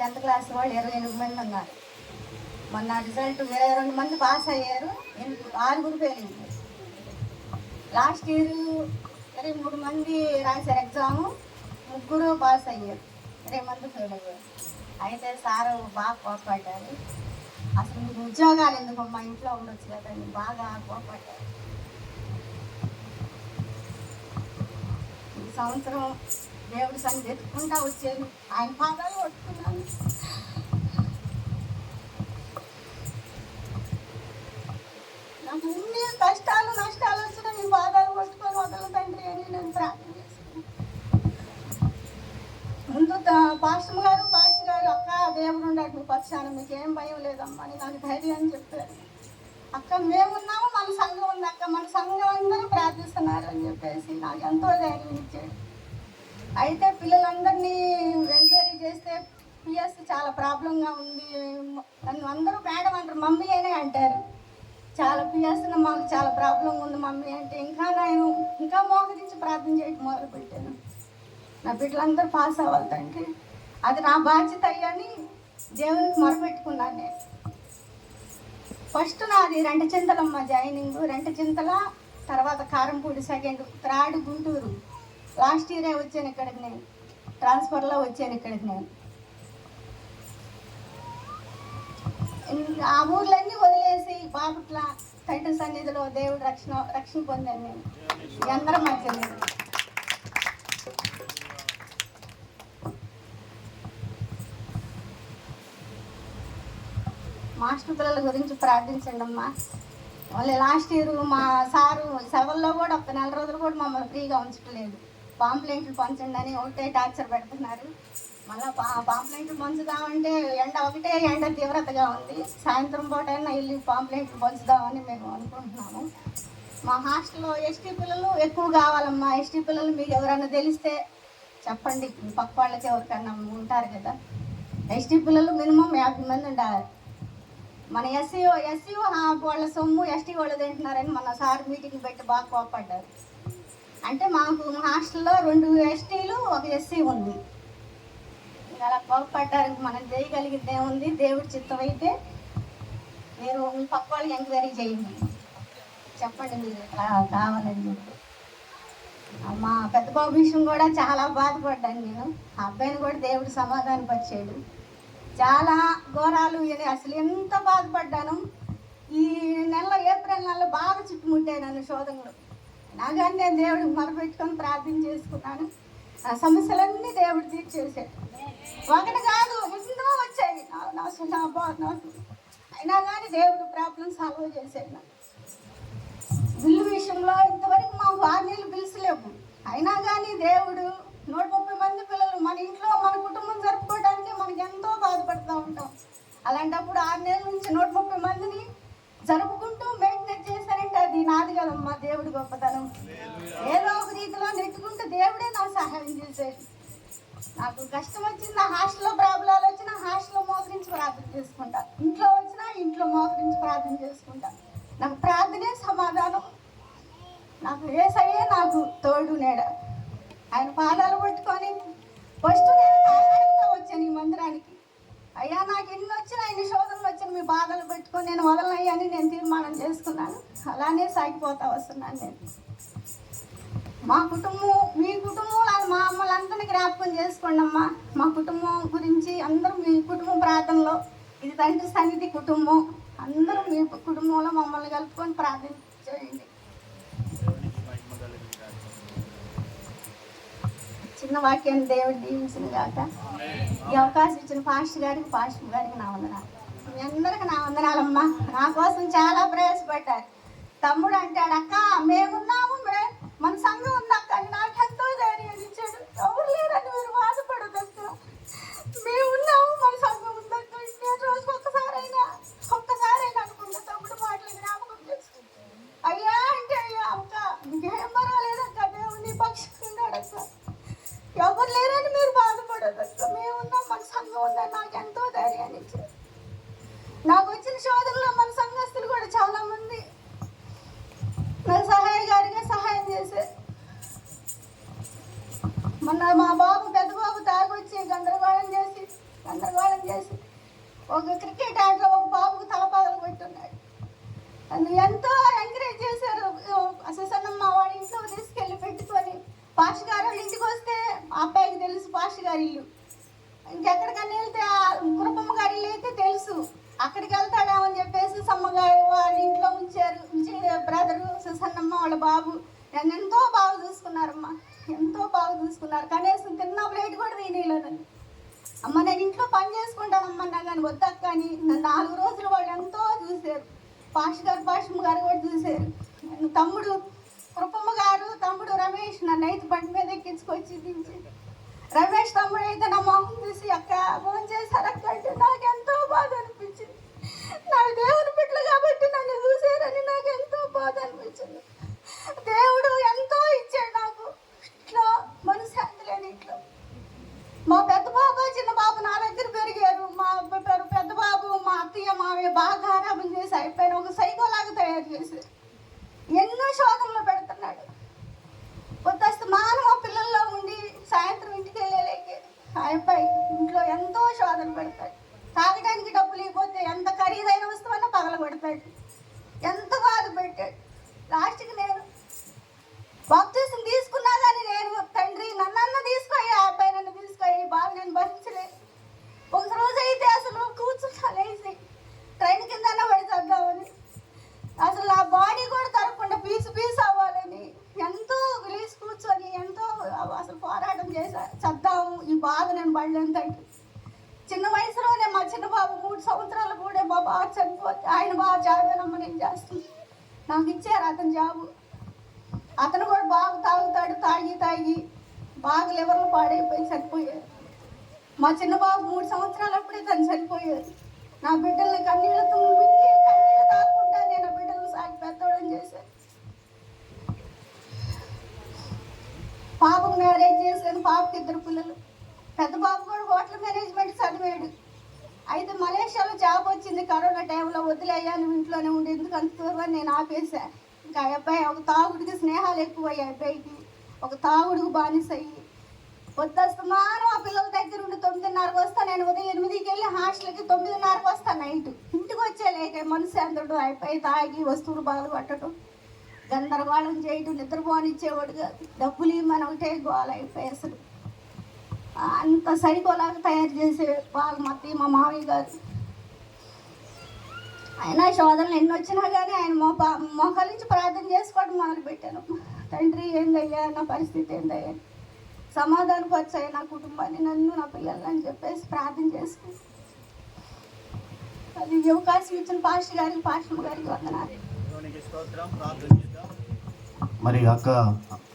10th class వాళ్ళు 28 మంది ఉన్నారు. మొన్న రిజల్ట్ 22 మంది పాస్ అయ్యారు, 6 ఫెయిల్ అయ్యారు. లాస్ట్ ఇయర్ 23 మంది రాశారు ఎగ్జాము, 3 పాస్ అయ్యారు, 20 మంది ఫెయిల్ అయ్యారు. అయితే సారు బాగా కోపడ్డారు. అసలు మీకు ఉద్యోగాలు ఎందుకు, మా ఇంట్లో ఉండొచ్చు కదండి, బాగా కోపడ్డారు. ఈ సంవత్సరం దేవుడి సన్నిధి ఎత్తుకుంటా వచ్చాను, ఆయన పాదాలు పట్టుకున్నాను. నాకు ఎన్ని కష్టాలు నష్టాలు వచ్చినా మీ పాదాలు పట్టుకొని వదల తండ్రి అని నేను ప్రార్థన చేశాను. ముందు పాస్టర్ గారు అక్క దేవుడు ఉన్నాడు నువ్వు పక్షాన, మీకు ఏం భయం లేదమ్మా అని నాకు ధైర్యం చెప్పారు. అక్క మేమున్నాము, మన సంఘం ఉంది అక్క, మన సంఘం అందరూ ప్రార్థిస్తున్నారు అని చెప్పేసి నాకు ఎంతో ధైర్యం ఇచ్చాడు. అయితే పిల్లలందరినీ ఎంక్వైరీ చేస్తే పిఎస్ చాలా ప్రాబ్లంగా ఉంది, నన్ను అందరూ మేడం అంటారు, మమ్మీ అనే అంటారు. చాలా పిఎస్ మాకు చాలా ప్రాబ్లం ఉంది మమ్మీ అంటే నేను ఇంకా మోకరించి ప్రార్థన చేయడం మొదలుపెట్టాను. నా బిడ్డలందరూ పాస్ అవ్వాలి తండ్రి, అది నా బాధ్యత అయ్యని దేవునికి మొరపెట్టుకున్నాను. నేను ఫస్ట్ నాది రెంటచింతలమ్మ జాయినింగ్, రెంటచింతల, తర్వాత Karampudi second, third Guntur. Last ఇయరే వచ్చాను ఇక్కడికి, నేను ట్రాన్స్ఫర్లో వచ్చాను ఇక్కడికి. నేను ఆ ఊర్లన్నీ వదిలేసి బాపట్ల తండ్రి సన్నిధిలో దేవుడు రక్షణ పొందాను నేను అందరం మధ్య. మాస్టర్ పిల్లల గురించి ప్రార్థించండి అమ్మా. మళ్ళీ లాస్ట్ ఇయర్ మా సారు సెలవుల్లో కూడా ఒక 4 రోజులు కూడా మమ్మల్ని ఫ్రీగా ఉంచట్లేదు. పాంప్లెంట్లు పంచండి అని ఒకటే టార్చర్ పెడుతున్నారు. మళ్ళీ పాంప్లెంట్లు పంచుదామంటే ఒకటే ఎండ తీవ్రతగా ఉంది. సాయంత్రం పూట అయినా వెళ్ళి పాంప్లెంట్లు పంచుదామని మేము అనుకుంటున్నాము. మా హాస్టల్లో ఎస్టీ పిల్లలు ఎక్కువ కావాలమ్మా. ఎస్టీ పిల్లలు మీకు ఎవరైనా తెలిస్తే చెప్పండి, పక్క వాళ్ళకి ఎవరికైనా ఉంటారు కదా. ఎస్టీ పిల్లలు మినిమం 50 మంది ఉండాలి. మన ఎస్సీ వాళ్ళ సొమ్ము ఎస్టీ వాళ్ళు తింటున్నారని మన సార్ మీటింగ్ పెట్టి బాగా కోపడ్డారు. అంటే మాకు హాస్టల్లో 2 ఎస్టీలు 1 ఎస్సీ ఉంది. అలా కోపడ్డారు. మనం చేయగలిగింది ఏముంది, దేవుడి చిత్తం అయితే మీరు మీ పక్క వాళ్ళకి ఎంక్వైరీ చేయండి, చెప్పండి మీరు ఇట్లా కావాలని చెప్పి. మా పెద్ద బాబు విషయం కూడా చాలా బాధపడ్డాను నేను. ఆ అబ్బాయిని కూడా దేవుడు సమాధానం పరిచాడు. చాలా ఘోరాలు, అసలు ఎంత బాధపడ్డాను. ఈ ఏప్రిల్ నెలలో బాగా చుట్టుముట్టాయి నన్ను శోధనలు. నాగాని నేను దేవుడికి మొదలుపెట్టుకొని ప్రార్థన చేసుకున్నాను. ఆ సమస్యలన్నీ దేవుడు తీర్చేసాడు. ఒకటి కాదు, ఎన్నో వచ్చాయి నాకు. అయినా కానీ దేవుడు ప్రాబ్లం సాల్వ్ చేశాడు. నాకు బిల్లు విషయంలో ఇంతవరకు మాకు 6 నెలలు బిల్స్ లేవు. అయినా కానీ దేవుడు 130 మంది పిల్లలు మన ఇంట్లో మన కుటుంబం జరుపుకోవడానికి మనకి ఎంతో బాధపడుతూ ఉంటాం. అలాంటప్పుడు 6 నెలల నుంచి 130 మందిని జరుపుకుంటూ మెయింటైన్ చేశారంటే అది నాది కదమ్మా, దేవుడి గొప్పతనం. ఏదో ఒక రీతిలో నెట్టుకుంటూ దేవుడే నాకు సహాయం చేశాడు. నాకు కష్టం వచ్చింది, నా హాస్టల్లో ప్రాబ్లాలు వచ్చినా హాస్టల్లో మోకరించి ప్రార్థన చేసుకుంటా, ఇంట్లో వచ్చినా ఇంట్లో మోకరించి ప్రార్థన చేసుకుంటా. నాకు ప్రార్థనే సమాధానం. నాకు యేసయ్యే నాకు తోడు నీడ. ఆయన పాదాలు పట్టుకొని ఫస్ట్ నేను అడుగుతా వచ్చాను ఈ మందిరానికి, అయ్యా నాకు ఎన్ని వచ్చినా ఎన్ని శోధనలు వచ్చినా మీ బాధలు పెట్టుకొని నేను వదలనయ్యని నేను తీర్మానం చేసుకున్నాను. అలానే సాగిపోతా వస్తున్నాను నేను. మా కుటుంబం, మీ కుటుంబంలో మా అమ్మలందరినీ జ్ఞాపకం చేసుకోండి అమ్మా. మా కుటుంబం గురించి అందరూ మీ కుటుంబం ప్రార్థనలో, ఇది తండ్రి సన్నిధి కుటుంబం, అందరూ మీ కుటుంబంలో మమ్మల్ని కలుపుకొని ప్రార్థన చేయండి. చిన్న వాక్యాన్ని దేవుడు దీవించిన కాక ఈ అవకాశం ఇచ్చిన పాస్టర్ గారికి నా వందనాలు. మీ అందరికి నా వందనాలమ్మా. నా కోసం చాలా ప్రయాసపడ్డారు. తమ్ముడు అంటాడు, అక్క మేమున్నాము, మన సంఘం ఉంది అక్క అని నాకు ఎంతో ధైర్యం ఇచ్చాడు. ఎవరు లేరని మీరు బాధపడదక్క, మేమున్నాము, మన సంఘం ఉందక్క. నేను రోజుకి ఒక్కసారైనా అనుకుంటా తమ్ముడు మాటలు జ్ఞాపకం చేసుకుంటాను. అయ్యా అంటే అయ్యా అక్క నీకేం పర్వాలేదక్క, దేవుని పక్షంగా ఉన్నాడక్క, ఎవరు లేరని మీరు బాధపడదక్క, మేమున్నాం, మన సంఘం ఉందని నాకు ఎంతో ధైర్యాన్ని ఇచ్చారు. నాకు వచ్చిన శోధనలో మన సంఘస్థులు కూడా చాలా మంది నాకు సహాయం చేశారు. మొన్న మా పెద్ద బాబు తాగొచ్చి గందరగోళం చేసి గందరగోళం చేసి ఒక క్రికెట్ ఆటలో ఒక బాబుకు తలపాదలు పెట్టున్నాడు. అందుకు ఎంతో ఎంకరేజ్ చేశారు. అసలు వాడి ఇంట్లో తీసుకెళ్ళి పెట్టుకొని పాష్ గారు వాళ్ళ ఇంటికి వస్తే ఆ అబ్బాయికి తెలుసు పాష్ గారి ఇల్లు. ఇంకెక్కడికన్నా వెళ్తే ఆ కురపమ్మ గారి ఇల్లు అయితే తెలుసు. అక్కడికి వెళ్తాడేమని చెప్పేసి సమ్మగారు వాళ్ళ ఇంట్లో ఉంచి బ్రదరు సుసన్నమ్మ వాళ్ళ బాబు నన్ను ఎంతో బాగా చూసుకున్నారమ్మా, ఎంతో బాగా చూసుకున్నారు. కనీసం తిన్న ప్లేట్ కూడా తినేలేదండి. అమ్మ నేను ఇంట్లో పని చేసుకుంటానమ్మన్నా కానీ వద్దక్క అని నన్ను 4 రోజులు వాళ్ళు ఎంతో చూశారు. పాషమ్మ గారు కూడా చూశారు. తమ్ముడు కృపమ్మ గారు, తమ్ముడు రమేష్ నన్ను అయితే బండి మీద ఎక్కించుకొచ్చి దించి, రమేష్ తమ్ముడు అయితే నా మొహం చూసి అక్క ఫోన్ చేశారు అక్క అంటే నాకు ఎంతో బాధ అనిపించింది. నాకు దేవుని బిడ్డలు కాబట్టి నన్ను చూసారని నాకు ఎంతో బాధ అనిపించింది. దేవుడు ఎంతో ఇచ్చాడు నాకు. ఇట్లా మనశ్శాంతి లేని ఇంట్లో మా పెద్ద బాబు చిన్న బాబు నా దగ్గర పెరిగారు. మా పెద్ద బాబు మా అత్తయ్య మావయ్య బాగా ఆరాపం చేసి అయిపోయిన ఒక సైకోలాగా తయారు చేశారు. ఎన్నో శోధనలు పెడుతున్నాడు. పొద్దుస్తమానం ఆ పిల్లల్లో ఉండి సాయంత్రం ఇంటికి వెళ్ళలేకే ఆ అబ్బాయి ఇంట్లో ఎంతో శోధన పెడతాడు. తాగడానికి డబ్బులు ఇవ్వకపోతే ఎంత ఖరీదైన వస్తువన్నా పగల కొడతాడు. ఎంత బాధ పెట్టాడు. లాస్ట్కి నేను బాప్తీసం తీసుకున్నా కానీ నేను తండ్రి నన్ను తీసుకోయి ఆ అబ్బాయి నన్ను తీసుకోయి బాగా నేను భరించలేదు. ఒక రోజు అయితే అసలు కూర్చున్నా లేచి ట్రైన్ కిందన్నా పడి చద్దామని, అసలు ఆ బాడీ కూడా తరగకుండా పీసు అవ్వాలని ఎంతో లేచి కూర్చొని ఎంతో అసలు పోరాటం చేశా. చద్దాము ఈ బాధ నేను పడలేను తండ్రి. చిన్న వయసులోనే మా చిన్న బాబు 3 సంవత్సరాలు కూడా మా బాబు చనిపోతే ఆయన బాగా జాబేనమ్మ నేను చేస్తాను నాకు ఇచ్చారు అతని జాబు. అతను కూడా బాగా తాగుతాడు. తాగి బాగా లివర్లు పాడైపోయి చనిపోయాడు. మా చిన్న బాబు 3 సంవత్సరాలు అప్పుడే తను చనిపోయాడు. నా బిడ్డల్ని కన్నీళ్ళతో కన్నీళ్ళు తాకుండా నేను ఆ బిడ్డలను సాగి పెద్దోళ్ళని చేశాను. పాపకు మ్యారేజ్ చేశాను. పాపకి 2 పిల్లలు. పెద్ద బాబు కూడా హోటల్ మేనేజ్మెంట్ చదివాడు. అయితే మలేషియాలో జాబ్ వచ్చింది. కరోనా టైంలో వదిలేయ్యా నువ్వు ఇంట్లోనే ఉండి ఎందుకు అంత దూరం నేను ఆపేశా. ఇంకా అబ్బాయి ఒక తాగుడికి స్నేహాలు ఎక్కువయ్యాయి. అబ్బాయికి ఒక తాగుడుకు బానిసయ్యి పొద్దుస్తమానం ఆ పిల్లల దగ్గర ఉండి 9:30కి వస్తా. నేను ఉదయం 8కి వెళ్ళి హాస్టల్కి 9:30కి వస్తా. నైట్ ఇంటికి వచ్చేలేక మనశ్శాంతుడు అయిపోయి తాగి వస్తువులు బాగా పట్టడం, గందరగోళం చేయడం, నిద్రపోనిచ్చేవాడు కాదు. డబ్బులు ఇవ్వమని ఒకటే గోల అయిపోయి అసలు అంత సైకోలాగా తయారు చేసే వాళ్ళు మా అత్తయ్య మా మామయ్య గారు. అయినా శోధనలు ఎన్ని వచ్చినా కానీ ఆయన మోకాల నుంచి ప్రార్థన చేసుకోవడం మొదలుపెట్టాను. తండ్రి ఏందయ్యా నా పరిస్థితి ఏందయ్యా సమాధానపరిచాయి నా కుటుంబాన్ని నన్ను నా పిల్లల్ని అని చెప్పేసి ప్రార్థన చేసుకుని అది అవకాశం ఇచ్చిన పాస్టర్ గారికి పాస్టమ్మ గారికి వందనాలు. మరి అక్క